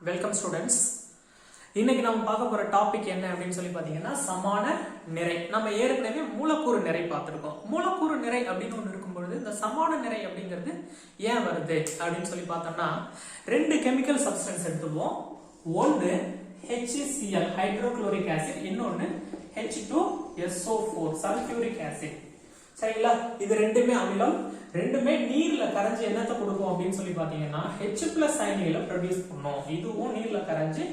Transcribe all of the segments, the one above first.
Welcome students. இன்னைக்கு நம்ம பார்க்க போற டாபிக் என்ன அப்படின்னு சொல்லி பாத்தீங்கன்னா சமான நிறை. நம்ம ஏற்கனவே மூலக்கூறு நிறை பார்த்திருக்கோம். மூலக்கூறு நிறை அப்படின்னு ஒன்று இருக்கும் பொழுது இந்த சமான நிறை அப்படிங்கிறது ஏன் வருது அப்படின்னு சொல்லி பார்த்தோம்னா ரெண்டு கெமிக்கல் சப்ஸ்டன்ஸ் எடுத்துப்போம். ஒன்று HCl ஹைட்ரோகுளோரிக் ஆசிட், இன்னொன்னு H2SO4 சல்ஃபியூரிக் ஆசிட். சரிங்களா? இது ரெண்டுமே அமிலம், ரெண்டுமே நீர்ல கரைஞ்சு என்னத்தை கொடுக்கும் அப்படின்னு சொல்லி பாத்தீங்கன்னா H+ அயனிகளை ப்ரொடியூஸ் பண்ணும். இதுவும் நீர்ல கரைஞ்சு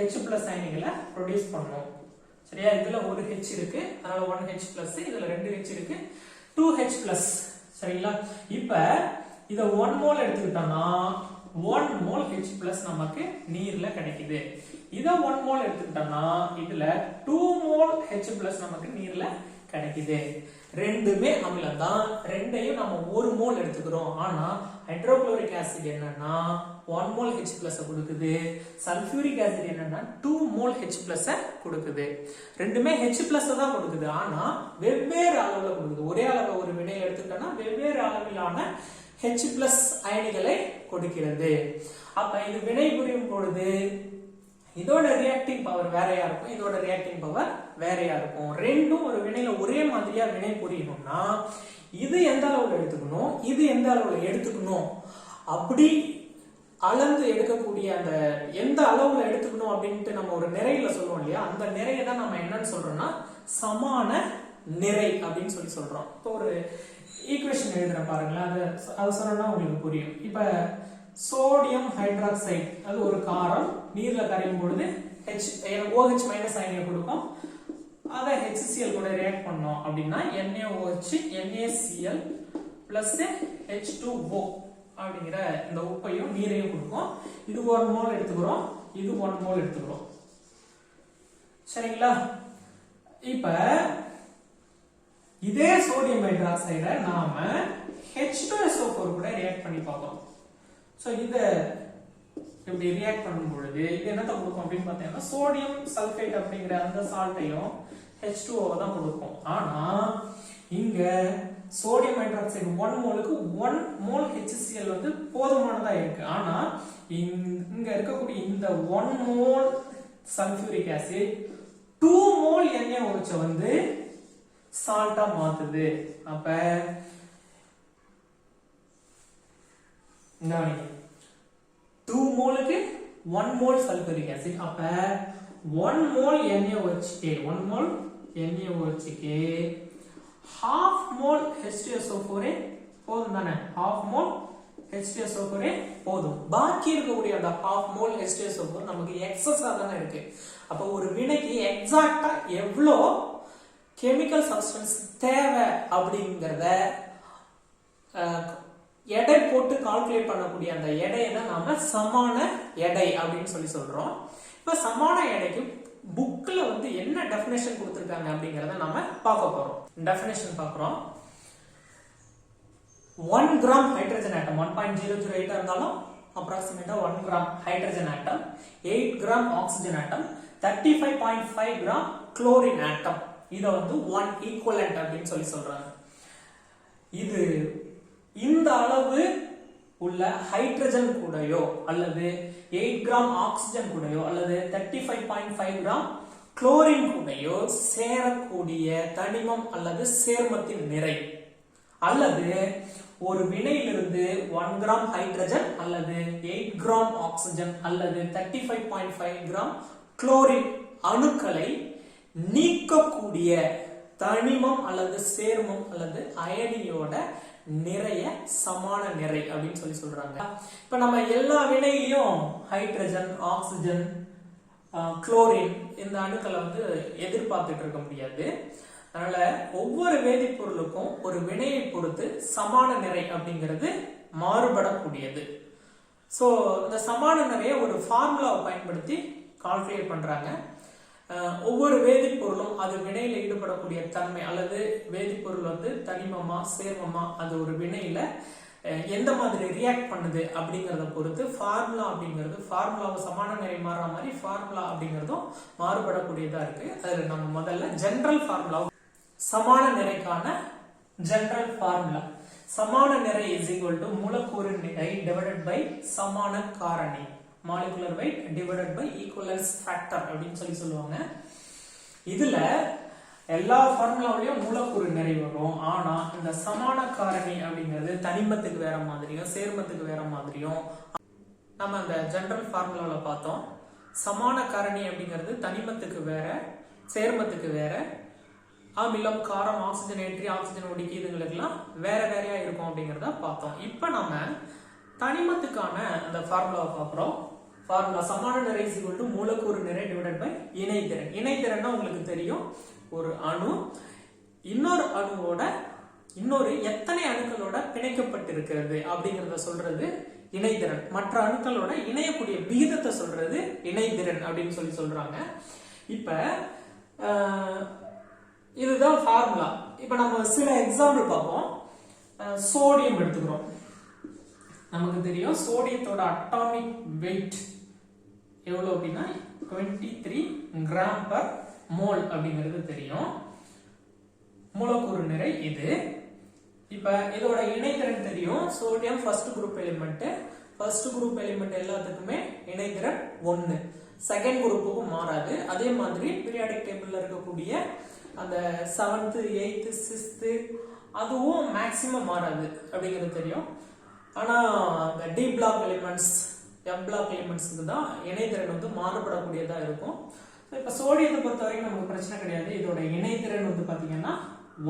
H+ அயனிகளை ப்ரொடியூஸ் பண்ணும். சரியா? இதுல ஒரு H இருக்கு, அதனால 1H+, இதுல 2H இருக்கு, 2H+. சரிங்களா? இப்ப இத 1 மோல் எடுத்துக்கிட்டோம்னா 1 மோல் H+ நமக்கு நீர்ல கிடைக்குது. இத 1 மோல் எடுத்துக்கிட்டோம்னா இதுல 2 மோல் H+ நமக்கு நீர்ல கிடைக்குது. ரெண்டுமே அமிலம் தான், ரெண்டையும் நம்ம 1 மோல் எடுத்துக்கிறோம். ஆனா ஹைட்ரோகுளோரிக் ஆசிட் என்னன்னா 1 மோல் H+ கொடுக்குது, சல்ஃபியூரிக் ஆசிட் என்னன்னா 2 மோல் H+ கொடுக்குது. ரெண்டுமே H+ தான் கொடுக்குது, ஆனா வெவ்வேறு அளவுல கொடுக்குது. ஒரே அளவு ஒரு வினையை எடுத்துக்கிட்டோம்னா வெவ்வேறு அளவிலான H+ அயனிகளை கொடுக்கிறது. அப்ப இது வினை புரியும் பொழுது இதோட ரியாக்டிங் பவர் வேறையா இருக்கும், இதோட ரியாக்டிங் பவர் வேறையா இருக்கும். ரெண்டும் ஒரு வினையில ஒரே மாதிரியா வினை புரியணும்னா இது எந்த அளவுல எடுத்துக்கணும், இது எந்த அளவுல எடுத்துக்கணும், அப்படி அளந்து எடுக்கக்கூடிய அந்த எந்த அளவுல எடுத்துக்கணும் அப்படின்ட்டு நம்ம ஒரு நிறையில சொல்லுவோம் இல்லையா, அந்த நிறைய தான் நம்ம என்னன்னு சொல்றோம்னா சமான நிறை அப்படின்னு சொல்லி சொல்றோம். இப்போ ஒரு ஈக்குவேஷன் எழுதுற பாருங்களேன், அது சொன்னா உங்களுக்கு புரியும். இப்ப சோடியம் ஹைட்ராக்சைடு அது ஒரு காரம், நீர்ல கரையும் பொழுது OH- அயனியை கொடுக்கும். அதை HCl கூட ரியாக்ட் பண்ணோம் அப்படின்னா NaOH NaCl plus H2O அப்படிங்கிற இந்த உப்பையும் நீரையும் கொடுக்கும். இது 1 மோல் எடுத்துக்கிறோம், இது 1 மோல் எடுத்துக்கிறோம். சரிங்களா? இப்ப இதே சோடியம் ஹைட்ராக்சைடை நாம H2SO4 கூட ரியாக்ட் பண்ணி பார்ப்போம். சோ இத இப்படி ரியாக்ட் பண்ணும் பொழுது இது என்னத்தை கொடுக்கும் அப்படின்னு பார்த்தீங்கன்னா சோடியம் சல்ஃபேட் அப்படிங்கிற அந்த சால்ட்டையும் H2O தான் கொடுக்கும். ஆனா இங்க சோடியம் ஹைட்ராக்சைடு 1 மோலுக்கு 1 மோல் HCl வந்து போதுமானதா இருக்கு. ஆனா இங்க இருக்கக்கூடிய இந்த 1 mole sulphuric acid 2 mole NaOH வந்து சால்ட்டா மாத்துது. அப்ப 2 மோலுக்கு 1 மோல் சல்ஃபியூரிக் ஆசிட், அப்ப 1 mole NaOH half mole H2SO4 போதும் தானே? half மோல் H2SO4 போதும். பாக்கி இருக்கக்கூடிய அந்த half மோல் H2SO4 நமக்கு எக்ஸஸா தானே இருக்கு. அப்ப ஒரு வினைக்கு எக்ஸாக்ட்டா எவ்வளோ கெமிக்கல் சப்ஸ்டன்ஸ் தேவை அப்படிங்கறத எடை போட்டு கால்குலேட் பண்ணக்கூடிய அந்த எடையை தான் நாம சமான எடை அப்படின்னு சொல்லி சொல்றோம். இப்ப சமான எடைக்கு புக்ல வந்து என்ன டெஃபினேஷன் கொடுத்திருக்காங்க அப்படிங்கறத நாம பார்க்க போறோம். டெஃபினேஷன் பார்க்கறோம். 1 கிராம் ஹைட்ரஜன் ஆட்டம் 1.008 இருந்தாலும் அப்ராக்சிமேட்டா 1 gram hydrogen atom, 8 gram oxygen atom, 35.5 gram chlorine atom, இத வந்து 1 ஈக்குவலன்ட் அப்படின்னு சொல்லி சொல்றாங்க. இது இந்த அளவு உள்ள ஹைட்ரஜன் கூடயோ அல்லது 8 கிராம் ஆக்சிஜன் கூடயோ அல்லது 35.5 கிராம் குளோரின் கூடயோ சேரக்கூடிய தனிமம் அல்லது சேர்மத்தின் நிறை, அல்லது ஒரு வினையிலிருந்து 1 கிராம் ஹைட்ரஜன் அல்லது 8 கிராம் ஆக்சிஜன் அல்லது 35.5 கிராம் குளோரின் அணுக்களை நீக்கக்கூடிய தனிமம் அல்லது சேர்மம் அல்லது அயனியோட நிறைய சமான நிறை அப்படின்னு சொல்லி சொல்றாங்க. இப்ப நம்ம எல்லா வினையிலும் ஹைட்ரஜன், ஆக்சிஜன், குளோரின் இந்த அணுக்களை வந்து எதிர்பார்த்துட்டு இருக்க முடியாது. அதனால ஒவ்வொரு வேதிப்பொருளுக்கும் ஒரு வினையை பொறுத்து சமான நிறை அப்படிங்கிறது மாறுபடக்கூடியது. சோ இந்த சமான நிறைய ஒரு ஃபார்முலாவை பயன்படுத்தி கால்குலேட் பண்றாங்க. ஒவ்வொரு வேதிப்பொருளும் அது வினையில ஈடுபடக்கூடிய தன்மை அல்லது வேதிப்பொருள் வந்து தனிமமா சேர்மமா அது ஒரு வினையில எந்த மாதிரி ரியாக்ட் பண்ணுது அப்படிங்கறத பொறுத்து ஃபார்முலா அப்படிங்கிறது ஃபார்முலாவை சமான நிறை மாறுற மாதிரி ஃபார்முலா அப்படிங்கிறதும் மாறுபடக்கூடியதா இருக்கு. அதுல நம்ம முதல்ல ஜெனரல் ஃபார்முலா, சமான நிறைக்கான ஜெனரல் ஃபார்முலா சமான நிறை இஸ் ஈக்குவல் டு மூலக்கூறு நிறை டிவைடட் பை சமான காரணி. Molecular weight divided by equivalence factor அப்படின்னு சொல்லுவாங்க. இதுல எல்லா ஃபார்முலாவிலையும் மூலக்கூறு நிறை வரும். ஆனா இந்த சமான காரணி அப்படிங்கிறது தனிமத்துக்கு வேற மாதிரியும் சேர்மத்துக்கு வேற மாதிரியும் நம்ம அந்த ஜெனரல் ஃபார்முலாவில பார்த்தோம். சமான காரணி அப்படிங்கிறது தனிமத்துக்கு வேற சேர்மத்துக்கு வேற, அமிலம் காரம் ஆக்சிஜன் ஏற்றி ஆக்சிஜன் ஒடுக்கி இதுங்களுக்கெல்லாம் வேற வேறையா இருக்கும் அப்படிங்கிறத பார்த்தோம். இப்ப நம்ம தனிமத்துக்கான அந்த ஃபார்முலாவை பார்க்குறோம். ஃபார்முலா சமான நிறை மூலக்கூறு நிறை டிவைடட் பை இணைதிறன். இணைதிறன்னா உங்களுக்கு தெரியும், ஒரு அணு இன்னொரு அணுவோட இன்னொரு எத்தனை அணுக்களோட பிணைக்கப்பட்டிருக்கிறது அப்படிங்கறத சொல்றது இணைதிறன். மற்ற அணுக்களோட இணையக்கூடிய விகிதத்தை சொல்றது இணைதிறன் அப்படின்னு சொல்றாங்க. இப்ப இதுதான் ஃபார்முலா. இப்ப நம்ம சில எக்ஸாம்பிள் பார்ப்போம். சோடியம் எடுத்துக்கிறோம். நமக்கு தெரியும் சோடியத்தோட அட்டாமிக் வெயிட் எவ்வளவு அப்படின்னா 23 கிராம் பர் மோல் அப்படிங்கிறது தெரியும். மூலக்கூறு நிறை இது. இப்ப இதோட இணைதிறன் தெரியும். Sodium first group element. First group element எல்லாத்துக்குமே இணைதிறன் 1. செகண்ட் குரூப்புக்கும் மாறாது. அதே மாதிரி பீரியாடிக் டேபிள்ல இருக்கக்கூடிய அந்த 7th 8th 6th அதுவும் மேக்ஸிமம் மாறாது அப்படிங்கிறது தெரியும். ஆனா இந்த d block elements m block எலிமெண்ட்ஸ்க்கு தான் இணைதிறன் வந்து மாறுபடக்கூடியதா இருக்கும். இப்ப சோடியத்தை பொறுத்த வரைக்கும் நமக்கு பிரச்சனை கிடையாது. இதோட இணைதிறன் வந்து பாத்தீங்கன்னா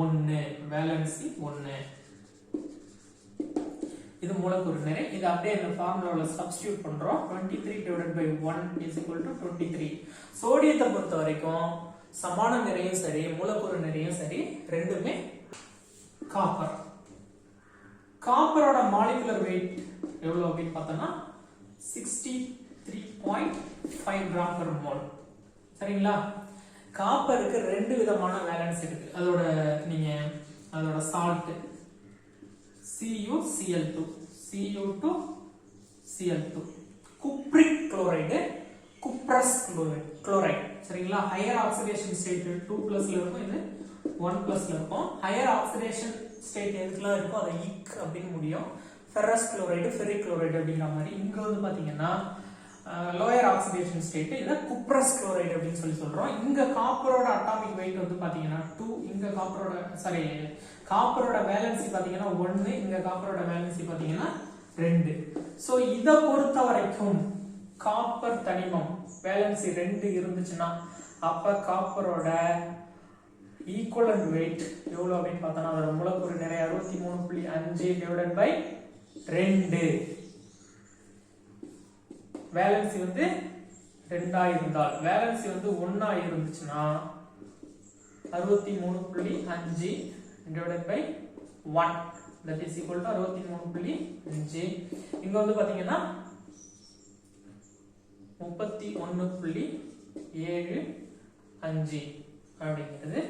1, வேலன்சி 1. இது மூலக்கூறு நிறை. இது அப்படியே இந்த ஃபார்முலால சப்ஸ்டிட்யூட் பண்றோம். 23 divided by 1 is equal to 23. சோடியத்தை பொறுத்த வரைக்கும் சமான நிறையும் சரி மூலக்கூறு நிறையும் சரி ரெண்டுமே காப்பர். காப்பரோட மாலிகுலர் வெயிட் எவ்வளவு அப்படின்னு பார்த்தோம்னா 63.5 கிராம் per மோல். சரிங்களா? காப்பருக்கு ரெண்டு விதமான வேலன்ஸ் இருக்கு. அதோட salt CuCl2 Cu2Cl2, cupric chloride cuprous chloride. சரிங்களா? ஹையர் ஆக்சிடேஷன் ஸ்டேட் 2+ இருக்கும், இது 1+ இருக்கும். ஹையர் ஆக்சிடேஷன் ஸ்டேட் எதுக்குலாம் இருக்கோ அதை இக் அப்படின்னு முடியும். ஃபெரஸ் குளோரைடு ஃபெரிக் குளோரைடு அப்படிங்கிற மாதிரி. இங்க வந்து பாத்தீங்கன்னா லோயர் ஆக்சிடேஷன் ஸ்டேட், இதை குப்ரஸ் குளோரைடு அப்படின்னு சொல்றோம். இங்க காப்பரோட அட்டாமிக் வெயிட் வந்து பாத்தீங்கன்னா 2. இங்க காப்பரோட வேலன்சி பாத்தீங்கன்னா 1. இங்க காப்பரோட வேலன்சி பாத்தீங்கன்னா 2. சோ இத பொறுத்த வரைக்கும் காப்பர் தனிமம் வேலன்சி 2 இருந்துச்சுன்னா அப்ப காப்பரோட ஈக்குவலன்ட் வெயிட் எவ்வளவு அப்படின்னு பார்த்தோம்னா அதோட மூலக்கூறு நிறை 63.5 டிவைடட் பை 2. வேலன்சி வந்து 2 இருந்தால், வேலன்சி வந்து 1 இருந்துச்சுன்னா 63.5 divided by 1 that is equal to 63.5. இங்க வந்து பாத்தீங்கன்னா 31.75 அப்படிங்கிறது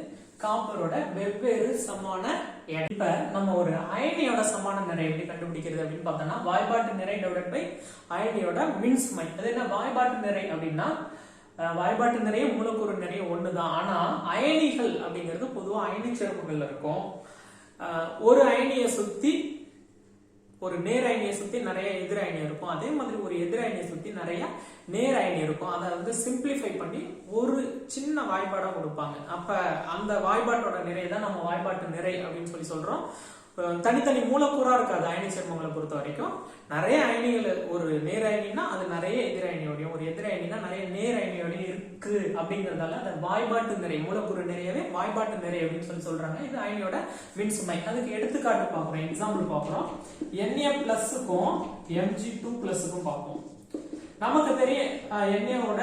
காப்பரோட வெவ்வேறு சமான எடை. இப்ப நம்ம ஒரு அயனியோட சமான நிறை எப்படி கண்டுபிடிக்கிறது அப்படின்னு பார்த்தோம்னா வாய்பாட்டு நிறை டிவைடட் பை அயனியோட மின்சுமை. அது என்ன வாய்பாட்டு நிறை அப்படின்னா வாய்பாட்டு நிறைய மூலக்கூறு நிறைய ஒண்ணுதான். ஆனா அயனிகள் அப்படிங்கிறது பொதுவா அயனி சேர்மங்கள்ல இருக்கும். ஒரு அயனியை சுத்தி ஒரு நேர் அயனியை சுத்தி நிறைய எதிர் அயனி இருக்கும். அதே மாதிரி ஒரு எதிர் அயனியை சுத்தி நிறைய நேர் அயனி இருக்கும். அதை வந்து சிம்பிளிஃபை பண்ணி ஒரு சின்ன வாய்பாடா கொடுப்பாங்க. அப்ப அந்த வாய்பாட்டோட நிறை தான் நம்ம வாய்பாட்டு நிறை அப்படின்னு சொல்றோம். தனித்தனி மூலக்கூறா இருக்காது அயனி சேர்மங்களை பொறுத்த வரைக்கும். நிறைய அயனிகள், ஒரு நேர் அயனினா அது நிறைய எதிர் அயனியோடையும், ஒரு எதிர் அயனினா நிறைய நேர் அயனியோடையும் இருக்கு அப்படிங்கறதால அந்த வாய்பாட்டு நிறை மூலக்கூறு நிறையவே வாய்பாட்டு நிறை அப்படின்னு சொல்றாங்க. இது அயனியோட மின்சுமை. அதுக்கு எடுத்துக்காட்டு பாக்குறோம், எக்ஸாம்பிள் பாக்குறோம். Na+க்கும் Mg2+க்கும் பார்ப்போம். நமக்கு தெரியும் Na-ஓட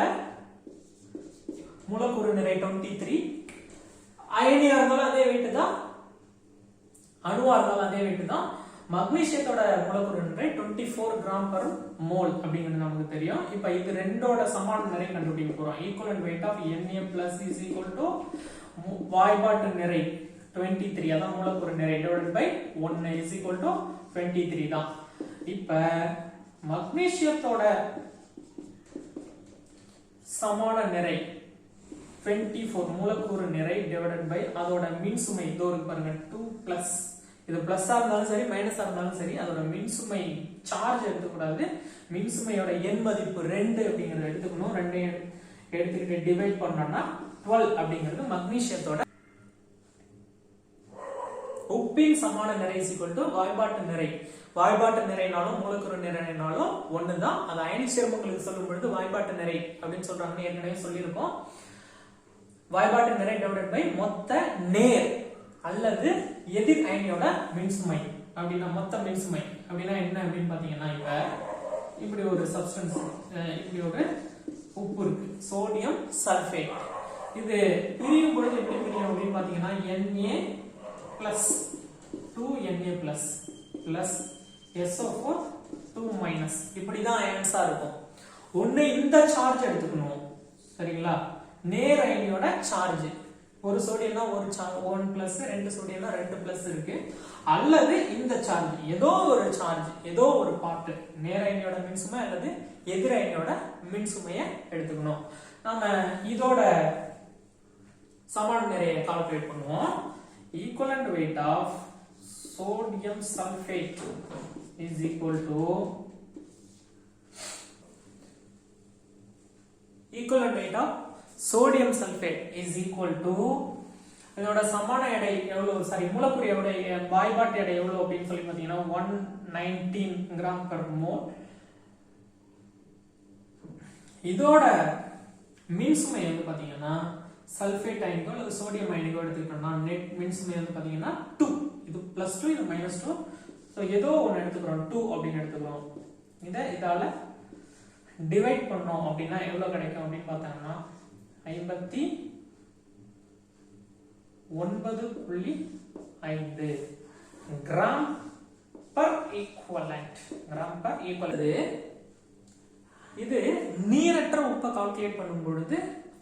மூலக்கூறு நிறை 23. அயனியா இருந்தாலும் அதே வெயிட் தான், அணுவா இருந்தாலும் அதே வெயிட் தான். மக்னீசியத்தோட மூலக்கூறு நிறை 24 கிராம் per மோல் அப்படிங்கிறது நமக்கு தெரியும். இப்ப இது ரெண்டோட சமான நிறை கண்டுபிடிக்க போறோம். Equivalent weight of Na+ is equal to வாய்பாட்டு நிறை 23, அதான் மூலக்கூறு நிறை divided by 1 is equal to 23 தான். இப்ப மக்னீசியத்தோட சமான நிறை 24 மூலக்கூறு நிறை டிவைடட் பை அதோட மின்சுமை இதோ இருக்கு பாருங்க 2+. இது பிளஸ்ஸா இருந்தாலும் சரி மைனஸா இருந்தாலும் சரி அதோட மின்சுமை சார்ஜ் எடுத்துக்கூடாது. மின்சுமையோட எண் மதிப்பு 2 அப்படிங்கறத எடுத்துக்கணும். 2 எடுத்துக்கிட்டு டிவைட் பண்ணோம்னா 12 அப்படிங்கிறது மக்னீசியத்தோட உப்பின் சமான நிறை வாய்பாட்டு நிறை. வாய்பாட்டு நிறைனாலும் மூலக்கூறு நிறைனாலும் ஒண்ணுதான். அது அயனி சேர்மங்களுக்கு சொல்லும் பொழுது வாய்பாட்டு நிறை அப்படின்னு சொல்றாங்கன்னு ஏற்கனவே சொல்லியிருக்கோம். வாய்பாட்டு நிறை டிவைடட் பை மொத்த நேர் அல்லது எதிர் அயனியோட மின்சுமை அப்படின்னா மொத்த மின்சுமை அப்படின்னா என்ன அப்படின்னு பாத்தீங்கன்னா இப்படி ஒரு சப்ஸ்டன்ஸ், இப்படி ஒரு உப்பு இருக்கு, சோடியம் சல்பேட். இது பிரியும் பொழுது எப்படி பிரியும் அப்படின்னு பாத்தீங்கன்னா Na plus 2Na plus plus SO4 2 minus இப்படிதான் ஆன்சர் இருக்கும். ஒண்ணு இந்த சார்ஜ் எடுத்துக்கணும் சரிங்களா, நேர் அயனியோட சார்ஜ். ஒரு சோடியம்னா ஒரு 1 பிளஸ், 2 சோடியம்னா 2 பிளஸ் இருக்கு. அல்லது இந்த சார்ஜ் ஏதோ ஒரு சார்ஜ், ஏதோ ஒரு பார்ட் நேர் அயனியோட மின்சுமை அல்லது எதிர் அயனியோட மின்சுமையை எடுத்துக்கணும். நாம இதோட சமான நிறையை கால்குலேட் பண்ணுவோம். Equivalent weight of sodium sulfate is equal to இதோட சமான எடை எவ்வளவு, சாரி மூலக்கூறு எடை, வாய்பாட்டு எடை எவ்வளவு அப்படின்னு சொல்லி பாத்தீங்கன்னா 119 கிராம் per mole. இதோட மின்சுமை வந்து பாத்தீங்கன்னா சல்பேட் அயனிக்கோ அல்லது சோடியம் அயனிக்கோ எடுத்துக்கிட்டோம்னா நெட் மின்சுமை வந்து பாத்தீங்கன்னா 2. இது +2 இது -2. சோ ஏதோ ஒன்னு எடுத்துக்கிறோம் 2 அப்படின்னு எடுத்துக்கிறோம். இதால டிவைட் பண்ணோம் அப்படின்னா எவ்வளவு கிடைக்கும் அப்படின்னு பார்த்தாங்கன்னா 59.5 கிராம் per equivalent. இது நீரற்ற உப்பை கால்குலேட் பண்ணும் பொழுது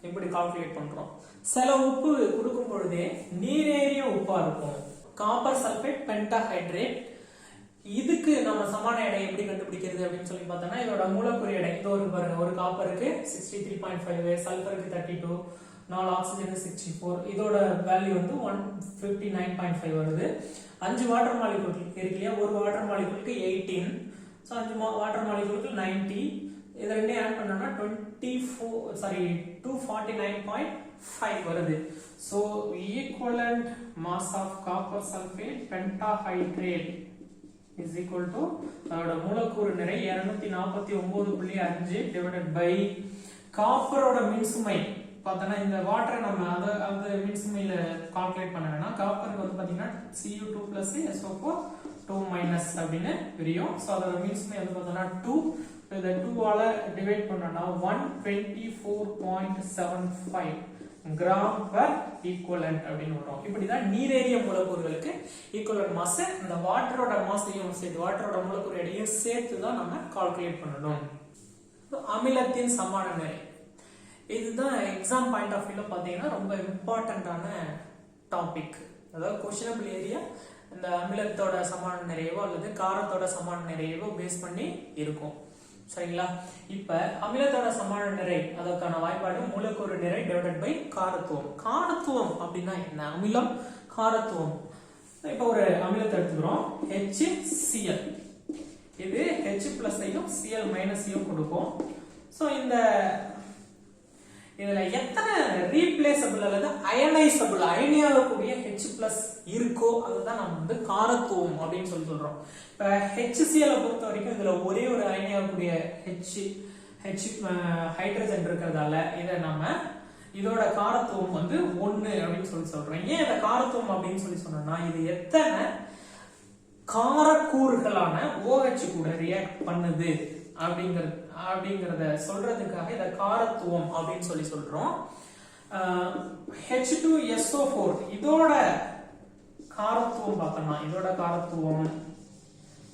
எப்படி கால்குலேட் பண்றோம், சில உப்பு கொடுக்கும் பொழுதே நீரேறிய உப்பா இருக்கும். Copper sulphate pentahydrate. இதுக்கு நம்ம சமான எடை எப்படி கண்டுபிடிக்கிறது அப்படின்னு சொல்லி பார்த்தோம்னா இதோட மூலக்கூறு எடை இது ஒரு பாருங்க, ஒரு காப்பருக்கு 63.5, சல்பருக்கு 32, 4 ஆக்சிஜனுக்கு 64. இதோட வேல்யூ வந்து 159.5 வருது. 5 வாட்டர் மாலிகூல் இருக்கு இல்லையா, ஒரு வாட்டர் மாலிகூலுக்கு 18, சோ 5 வாட்டர் மாலிகூலுக்கு 90. இது ரெண்டையும் ஆட் பண்ணோம்னா 249.5 வருது. So equivalent mass of copper sulfate pentahydrate is equal to அதோட மூலக்கூறு நிறை 249.5 divided by காப்பரோட மின்சுமை. பார்த்தனா இந்த வாட்டரை நம்ம அந்த மின்சுமையில கால்குலேட் பண்ணனும்னா காப்பருக்கு வந்து பாத்தீங்கன்னா Cu2 SO4 2 அப்படின்னு பிரியும். சோ அதோட மின்சுமை வந்து பார்த்தனா 2. இத 2 ஆல டிவைட் பண்ணனா 124.75 கிராம் per equivalent அப்படின்னு வரும். இப்படிதான் நீரேறிய மூலக்கூறுகளுக்கு ஈக்குவலன்ட் மாஸ், இந்த வாட்டரோட மாஸையும் சேர்த்து வாட்டரோட மூலக்கூறு எடையும் சேர்த்து தான் நம்ம கால்குலேட் பண்ணணும். அமிலத்தின் சமான நிறை இதுதான் எக்ஸாம் பாயிண்ட் ஆஃப் வியூல பாத்தீங்கன்னா ரொம்ப இம்பார்ட்டன்டான டாபிக். அதாவது கொஸ்டினபிள் ஏரியா இந்த அமிலத்தோட சமான நிறையவோ அல்லது காரத்தோட சமான நிறையவோ பேஸ் பண்ணி இருக்கும் சரிங்களா. இப்ப அமிலத்தோட சமான நிறை அதற்கான வாய்ப்பாடு மூலக்கூறு நிறை டிவைடட் பை காரத்துவம். காரத்துவம் அப்படின்னா என்ன, அமிலம் காரத்துவம். இப்ப ஒரு அமிலத்தை எடுத்துக்கிறோம் HCl. இது H+ ஐயும் Cl- கொடுக்கும். சோ இந்த இதுல எத்தனை ரீப்ளேசபிள் அல்லது அயனைசபிள் அயனியாகக்கூடிய H+ இருக்கோ அதுதான் நம்ம வந்து காரத்துவம் அப்படின்னு சொல்றோம். இப்ப HCl பொறுத்த வரைக்கும் இதுல ஒரே ஒரு அயனியாகக்கூடிய H ஹைட்ரஜன் இருக்கிறதால இத நம்ம இதோட காரத்துவம் வந்து 1 அப்படின்னு சொல்றோம். ஏன் இத காரத்துவம் அப்படின்னு சொன்னோம்னா இது எத்தனை காரக்கூறுகளான OH கூட ரியாக்ட் பண்ணுது அப்படிங்கறத சொல்றதுக்காக இத காரத்துவம் அப்படின்னு சொல்றோம். H2SO4 இதோட காரத்துவம் பார்த்தோம்னா இதோட காரத்துவம்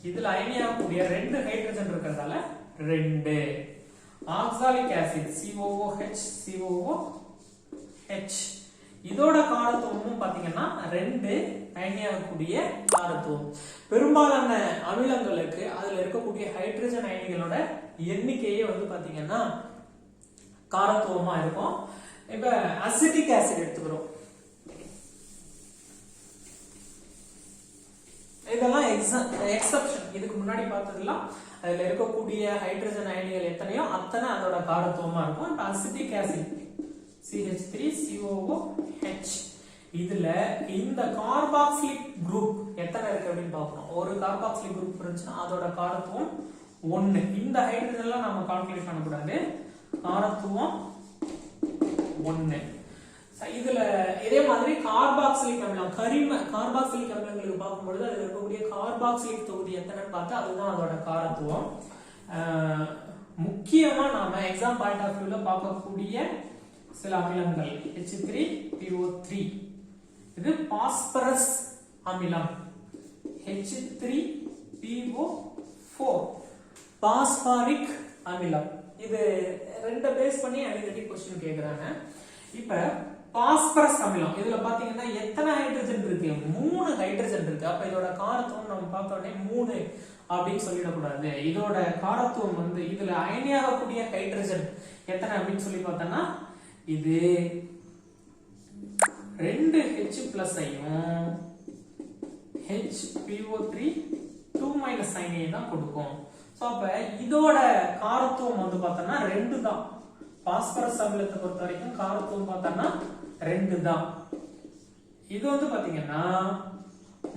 இதுல அயனியாகக்கூடிய 2 ஹைட்ரஜன் இருக்கிறதால 2. ஆக்சாலிக் ஆசிட் COOH இதோட காரத்துவமும் பாத்தீங்கன்னா 2 அயனியாகக்கூடிய காரத்துவம். பெரும்பாலான அமிலங்களுக்கு அதுல இருக்கக்கூடிய ஹைட்ரஜன் அயனிகளோட எண்ணிக்கையே வந்து பாத்தீங்கன்னா காரத்துவமா இருக்கும். இப்ப அசிட்டிக் ஆசிட் எடுத்துக்கிறோம். இதெல்லாம் எக்ஸெப்ஷன். இதுக்கு முன்னாடி பார்த்ததுலாம் அதுல இருக்கக்கூடிய ஹைட்ரஜன் அயனிகள் எத்தனையோ அத்தனை அதோட காரத்துவமா இருக்கும். இப்ப அசிட்டிக் ஆசிட் CH3COOH இதுல இந்த கார்பாக்சிலிக் குரூப் எத்தனை இருக்கு அப்படின்னு பார்க்கணும். ஒரு கார்பாக்சிலிக் குரூப் இருந்துச்சுன்னா அதோட காரத்துவம் 1. இந்த ஹைட்ரஜன்லாம் நம்ம கால்குலேட் பண்ணக்கூடாது. காரத்துவம் 1. இதுல இதே மாதிரி கார்பாக்சிலிக் அமிலம் கார்பாக்சிலிக் அமிலங்களுக்கு பார்க்கும்பொழுது அதுல இருக்கக்கூடிய கார்பாக்சிலிக் தொகுதி எத்தனைன்னு பார்த்தா அதுதான் அதோட காரத்துவம். முக்கியமா நாம எக்ஸாம் பாயிண்ட் ஆஃப் வியூல பார்க்கக்கூடிய சில அமிலங்கள் H3PO3 இது பாஸ்பரஸ் அமிலம். H3PO4 பாஸ்பாரிக் அமிலம். இது ரெண்டு பேஸ் பண்ணி அடிக்கடி क्वेश्चन கேக்குறாங்க. இப்ப பாஸ்பரஸ் அமிலம் இதுல பாத்தீங்கன்னா எத்தனை ஹைட்ரஜன் இருக்கு? 3 ஹைட்ரஜன் இருக்கு. அப்ப இதோட காரத்துவம் நம்ம பார்த்த உடனே 3 அப்படின்னு சொல்லிடக்கூடாது. இதோட காரத்துவம் வந்து இதுல அயனியாகக்கூடிய ஹைட்ரஜன் எத்தனை அப்படின்னு சொல்லி பார்த்தோம்னா இது 2 H+ ஐயும் HPO3 2- அயனியை தான் கொடுக்கும். சோ அப்ப இதோட காரத்துவம் வந்து பார்த்தோம்னா 2 தான். பாஸ்பரஸ் அமிலத்தை பொறுத்த வரைக்கும் காரத்துவம் பார்த்தோம்னா 2 தான். இது வந்து பாத்தீங்கன்னா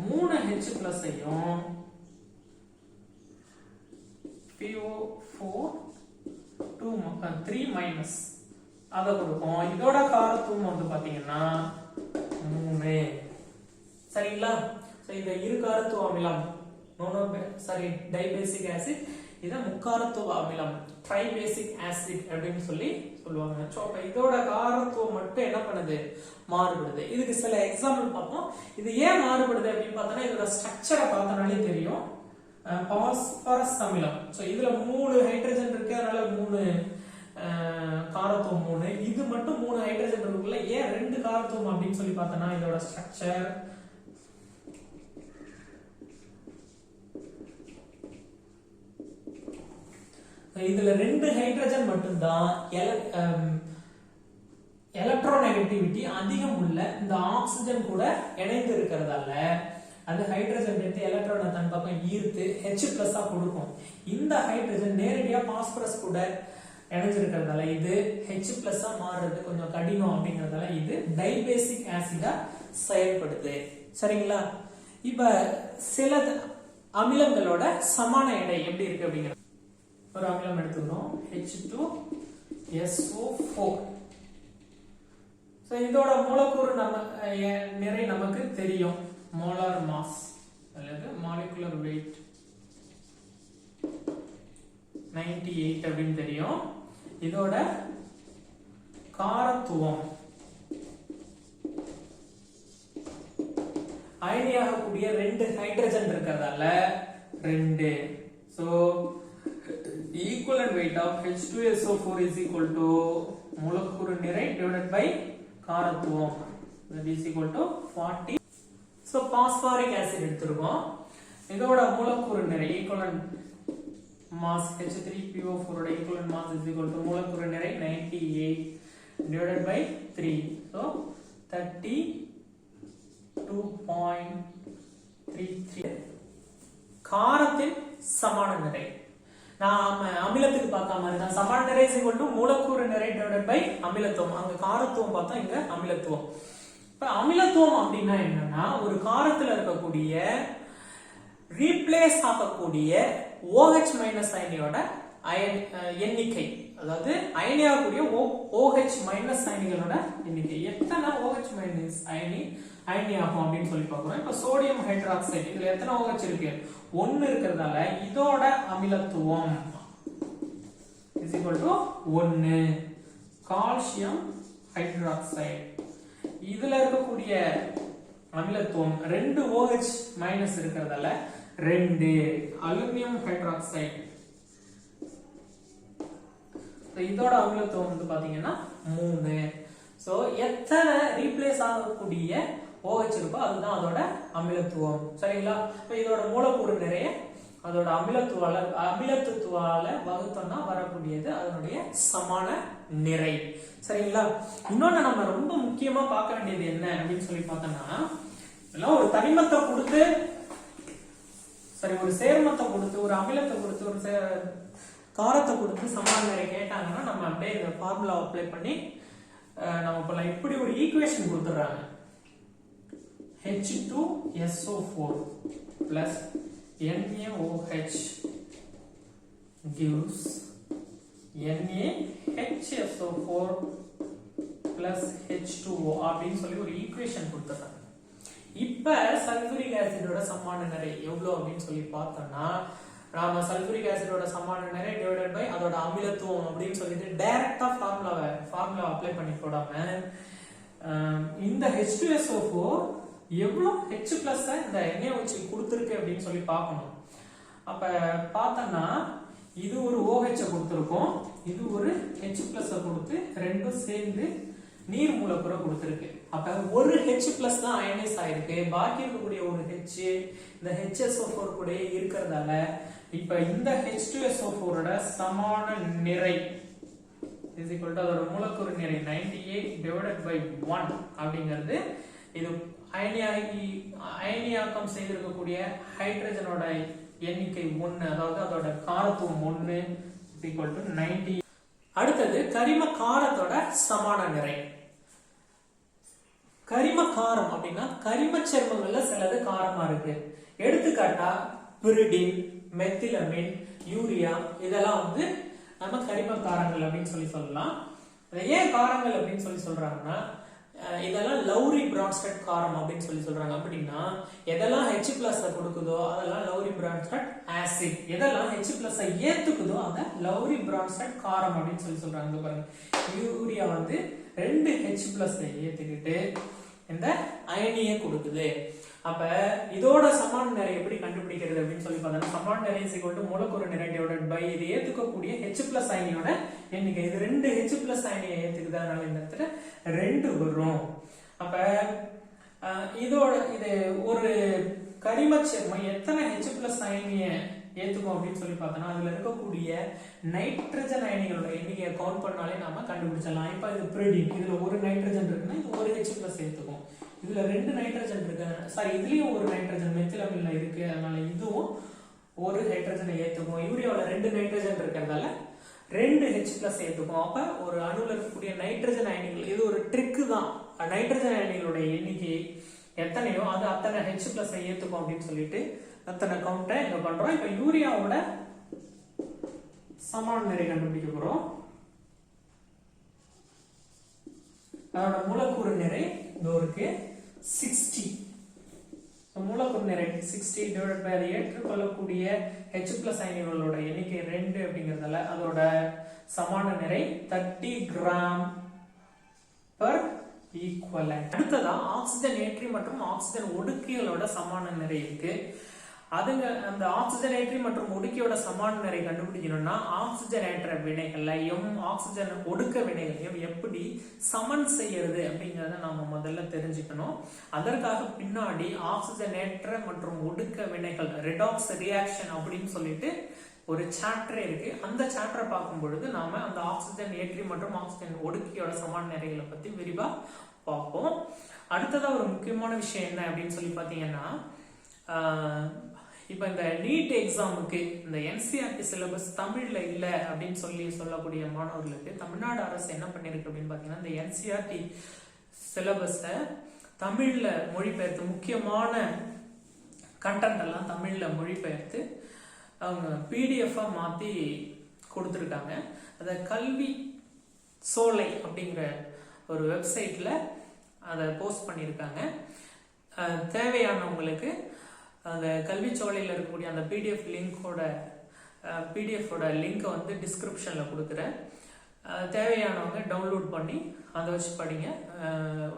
3 H+ ஐயும் PO4 3- அத கொடுக்கும். இதோட காரத்துவம் வந்து பாத்தீங்கன்னா 3. சரிங்களா? சோ இந்த இரு காரத்துவ அமிலம் டைபேசிக் ஆசிட், இத முக்காரத்துவ அமிலம் ட்ரைபேசிக் ஆசிட் அப்படின்னு சொல்லுவாங்க. சோ அப்ப இதோட காரத்துவம் மட்டும் என்ன பண்ணுது? மாறுபடுது. இதுக்கு சில எக்ஸாம்பிள் பார்ப்போம். இது ஏன் மாறுபடுது அப்படின்னு பார்த்தோம்னா இதோட ஸ்ட்ரக்சரை பார்த்தனாலே தெரியும். பாஸ்பரஸ் அமிலம். சோ இதுல 3 ஹைட்ரஜன் இருக்கு, அதனால 3 காரத்துவம் 3. இது மட்டும் 3 ஹைட்ரஜன் இருக்குல்ல, ஏன் 2 காரத்துவம் அப்படின்னு சொல்லி பார்த்தோம்னா இதோட ஸ்ட்ரக்சர் இதுல 2 ஹைட்ரஜன் மட்டும்தான் எலக்ட்ரோநெகட்டிவிட்டி அதிகம் உள்ள இந்த ஆக்சிஜன் கூட இணைந்து இருக்கிறதால அந்த ஹைட்ரஜன் எடுத்து எலக்ட்ரானை தன் பக்கம் ஈர்த்து H+ கொடுக்கும். இந்த ஹைட்ரஜன் நேரடியா பாஸ்பரஸ் கூட இணைஞ்சிருக்கிறதால இது H+ மாறுறது கொஞ்சம் கடினம் அப்படிங்கறதால இது டைபேசிக் ஆசிடா செயல்படுது. சரிங்களா? இப்ப சில அமிலங்களோட சமான எடை எப்படி இருக்கு அப்படிங்கிற ஒரு அமிலம் எடுத்துக்கிறோம் H2SO4. இதோட மூலக்கூறு நிறை நமக்கு தெரியும். மோலார் மாஸ் அல்லது மாலிகுலர் வெயிட் 98 அப்படின்னு தெரியும். இதோட காரத்துவம் அயனியாகக்கூடிய 2 ஹைட்ரஜன் இருக்கிறதால 2. So equivalent weight of H2SO4 is equal to மூலக்கூறு நிறை divided by காரத்துவம், that is equal to 40. So phosphoric acid எடுத்துருக்கோம். இதோட மூலக்கூறு நிறை equivalent mass H3PO4 ஓட equivalent mass is equal to மூலக்கூறு நிறை 98 divided by 3. So 32.33. காரத்தின் சமான நிறை நாம அமிலத்துக்கு பார்த்த மாதிரி தான். சமான நிறை is equal to மூலக்கூறு நிறை divided by அமிலத்துவம். அங்க காரத்துவம் பார்த்தா இங்க அமிலத்துவம். இப்ப அமிலத்துவம் அப்படின்னா என்னன்னா ஒரு காரத்துல இருக்கக்கூடிய ரீப்ளேஸ் ஆகக்கூடிய OH- அயனியோட எண்ணிக்கை, அதாவது அயனியாகக்கூடிய OH- அயனிகளோட எண்ணிக்கை. எத்தனை OH- அயனியாகும் அப்படின்னு சொல்லி பார்க்கிறோம். இப்ப சோடியம் ஹைட்ராக்சைடு இதுல எத்தனை OH இருக்கு? 1 இருக்கிறதால இதோட அமிலத்துவம் is equal to 1. Calcium hydroxide இதுல இருக்கக்கூடிய அமிலத்துவம் 2 OH- இருக்கிறதால 2. அலுமினியம் ஹைட்ராக்சைடு இதோட அமிலத்துவம் வந்து பாத்தீங்கன்னா 3. சோ எத்தனை ரீப்ளேஸ் ஆகக்கூடிய OH இருக்கோ அதுதான் அதோட அமிலத்துவம். சரிங்களா? இப்ப இதோட மூலக்கூறு நிறைய அதோட அமிலத்துவால வகுத்தோம்னா வரக்கூடியது அதனுடைய சமான நிறை. சரிங்களா? இன்னொன்னு நம்ம ரொம்ப முக்கியமா பார்க்க வேண்டியது என்ன அப்படின்னு சொல்லி பார்த்தோம்னா, இதெல்லாம் ஒரு தனிமத்தை கொடுத்து ஒரு சேர்மத்தை கொடுத்து ஒரு அமிலத்தை கொடுத்து ஒரு காரத்தை கொடுத்து சமான நிறை கேட்டாங்கன்னா நம்ம அப்படியே இந்த ஃபார்முலா அப்ளை பண்ணி நம்ம இப்ப இப்படி ஒரு ஈக்குவேஷன் கொடுத்துறாங்க. H2SO4 plus NaOH gives NaHSO4 plus H2O அப்படின்னு சொல்லி ஒரு ஈக்குவேஷன் கொடுத்துறாங்க. இப்ப சல்பூரிக் ஆசிடோட சமான நிறை எவ்வளவு அப்படின்னு சொல்லி பார்த்தோம்னா நாம சல்பூரிக் ஆசிடோட சமான நிறை டிவைடட் பை அதோட அமிலத்துவம் அப்படின்னு சொல்லிட்டு டைரக்டா ஃபார்முலா அப்ளை பண்ணி போடாம இந்த H2SO4 எவ்வளவு H+ இந்த NaOH கொடுத்திருக்கு அப்படின்னு சொல்லி பார்க்கணும். அப்ப பார்த்தோம்னா இது ஒரு OH கொடுத்திருக்கும், இது ஒரு H+ கொடுத்து ரெண்டும் சேர்ந்து நீர் மூலக்கூறை கொடுத்திருக்கு. அப்ப ஒரு H+ தான் அயனைஸ் ஆயிருக்கு, பாக்கி இருக்கக்கூடிய ஒரு H இந்த HSO4 கூட இருக்கிறதால இப்ப இந்த H2SO4 ஓட சமான நிறை is equal to அதோட மூலக்கூறு நிறை 98/1 அப்படிங்கிறது இது அயனியாக்கம் செய்திருக்கக்கூடிய ஹைட்ரஜனோட எண்ணிக்கை 1, அதாவது அதோட காரத்துவம் 1 is equal to 90. அடுத்தது கரிம காரத்தோட சமான நிறை. கரிம காரம் அப்படின்னா கரிம சேர்மங்கள்ல சிலது காரமா இருக்கு. எடுத்துக்காட்டா பிரிடின், மெத்திலமின், யூரியா இதெல்லாம் நம்ம கரிம காரங்கள் அப்படின்னு சொல்லலாம். ஏன் காரங்கள் அப்படின்னு சொல்றாங்கன்னா இதெல்லாம் லௌரி பிரான்ஸ்டட் காரம் அப்படின்னு சொல்றாங்க. அப்படின்னா எதெல்லாம் H+ கொடுக்குதோ அதெல்லாம் லௌரி பிரான்ஸ்டட் ஆசிட், எதெல்லாம் H+ ஏத்துக்குதோ அத லௌரி பிரான்ஸ்டட் காரம் அப்படின்னு சொல்றாங்க. பாருங்க, யூரியா 2 H+ ஏத்துக்கிட்டு இந்த அயனியை கொடுக்குது. அப்ப இதோட சமான நிறை எப்படி கண்டுபிடிக்கிறது அப்படின்னு சொல்லி பார்த்தா சமான நிறை is equal to மூலக்கூறு நிறை divided by இது ஏத்துக்கக்கூடிய H+ அயனியோட எண்ணிக்கை. இது 2 H+ அயனியை ஏத்துக்குது, அதனால இந்த இடத்துல 2 வரும். அப்ப இதோட இது ஒரு கரிம சேர்மம் எத்தனை H+ அயனியை ஏத்துக்கும் அப்படின்னு சொல்லி பார்த்தோம்னா அதுல இருக்கக்கூடிய நைட்ரஜன் அயனிகளோட எண்ணிக்கையை கவுண்ட் பண்ணாலே நாம கண்டுபிடிச்சிடலாம். இப்ப இது பிரிடின், இதுல ஒரு நைட்ரஜன் இருக்குன்னா இது ஒரு H+ ஏத்துக்கும். இதுல 2 நைட்ரஜன் இருக்கு, இதுலயும் ஒரு நைட்ரஜன் மெத்திலமின்ல இருக்கு, அதனால இதுவும் ஒரு ஹைட்ரஜனை ஏத்துக்கும். யூரியாவுல 2 நைட்ரஜன் இருக்கிறதால 2 H+ ஏத்துக்கும். அப்ப ஒரு அணுல இருக்கக்கூடிய நைட்ரஜன் அயனிகள், இது ஒரு ட்ரிக்கு தான், நைட்ரஜன் அயனிகளோட எண்ணிக்கை எத்தனையோ அது அத்தனை H+ ஏத்துக்கும் அப்படின்னு சொல்லிட்டு அத்தனை கவுண்ட்டை இங்க பண்றோம். இப்ப யூரியாவோட சமான நிறை கண்டுபிடிக்க போறோம். அதோட மூலக்கூறு நிறை இருக்கு 60. மூலக்கூறு நிறை 60 டிவைடட் பை அதை ஏற்றுக்கொள்ளக்கூடிய H+ அயனிகளோட எண்ணிக்கை 2 அப்படிங்கறதால அதோட சமான நிறை 30 g/equivalent. அடுத்ததா ஆக்சிஜன் ஏற்றி மற்றும் ஆக்சிஜன் ஒடுக்கிகளோட சமான நிறை இருக்கு. அந்த ஆக்சிஜனேற்றி மற்றும் ஒடுக்கியோட சமான நிறை கண்டுபிடிக்கணும்னா ஆக்சிஜனேற்ற வினைகளையும் ஆக்சிஜன் ஒடுக்க வினைகளையும் எப்படி சமன் செய்யறது அப்படிங்கறத நாம முதல்ல தெரிஞ்சுக்கணும். அதற்காக பின்னாடி ஆக்சிஜனேற்ற மற்றும் ஒடுக்க வினைகள் ரெடாக்ஸ் ரியாக்ஷன் அப்படின்னு சொல்லிட்டு ஒரு சாப்டர் இருக்கு. அந்த சாப்டரை பார்க்கும் பொழுது நாம அந்த ஆக்சிஜன் ஏற்றி மற்றும் ஆக்சிஜன் ஒடுக்கியோட சமான நிறைகளை பத்தி விரிவா பார்ப்போம். அடுத்ததா ஒரு முக்கியமான விஷயம் என்ன அப்படின்னு சொல்லி பாத்தீங்கன்னா இப்ப இந்த நீட் எக்ஸாமுக்கு இந்த NCERT சிலபஸ் தமிழ்ல இல்ல அப்படின்னு சொல்லக்கூடிய மாணவர்களுக்கு தமிழ்நாடு அரசு என்ன பண்ணிருக்கு அப்படின்னு பாத்தீங்கன்னா இந்த NCERT சிலபஸ தமிழ்ல மொழிபெயர்த்து முக்கியமான கண்டென்ட் எல்லாம் தமிழ்ல மொழிபெயர்த்து அவங்க PDF மாத்தி கொடுத்துருக்காங்க. அத கல்வி சோலை அப்படிங்கிற ஒரு வெப்சைட்ல அதை போஸ்ட் பண்ணியிருக்காங்க. தேவையானவங்களுக்கு அந்த கல்வி சோலையில் இருக்கக்கூடிய அந்த PDF லிங்கை டிஸ்கிரிப்ஷன்ல கொடுக்குறேன். தேவையானவங்க டவுன்லோட் பண்ணி அதை வச்சு படிங்க.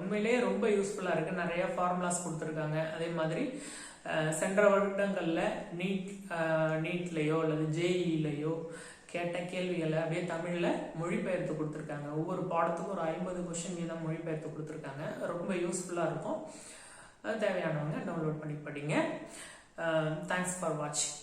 உண்மையிலேயே ரொம்ப யூஸ்ஃபுல்லா இருக்கு. நிறைய ஃபார்முலாஸ் கொடுத்துருக்காங்க. அதே மாதிரி சென்ற வருடங்கள்ல நீட்லயோ அல்லது JEEலயோ கேட்ட கேள்விகளை அப்படியே தமிழ்ல மொழிபெயர்த்து கொடுத்துருக்காங்க. ஒவ்வொரு பாடத்துக்கும் ஒரு 50 கொஸ்டின் வீதம் மொழிபெயர்த்து கொடுத்துருக்காங்க. ரொம்ப யூஸ்ஃபுல்லா இருக்கும். தேவையானவங்க டவுன்லோட் பண்ணி படிங்க. தேங்க்ஸ் ஃபார் வாட்சிங்.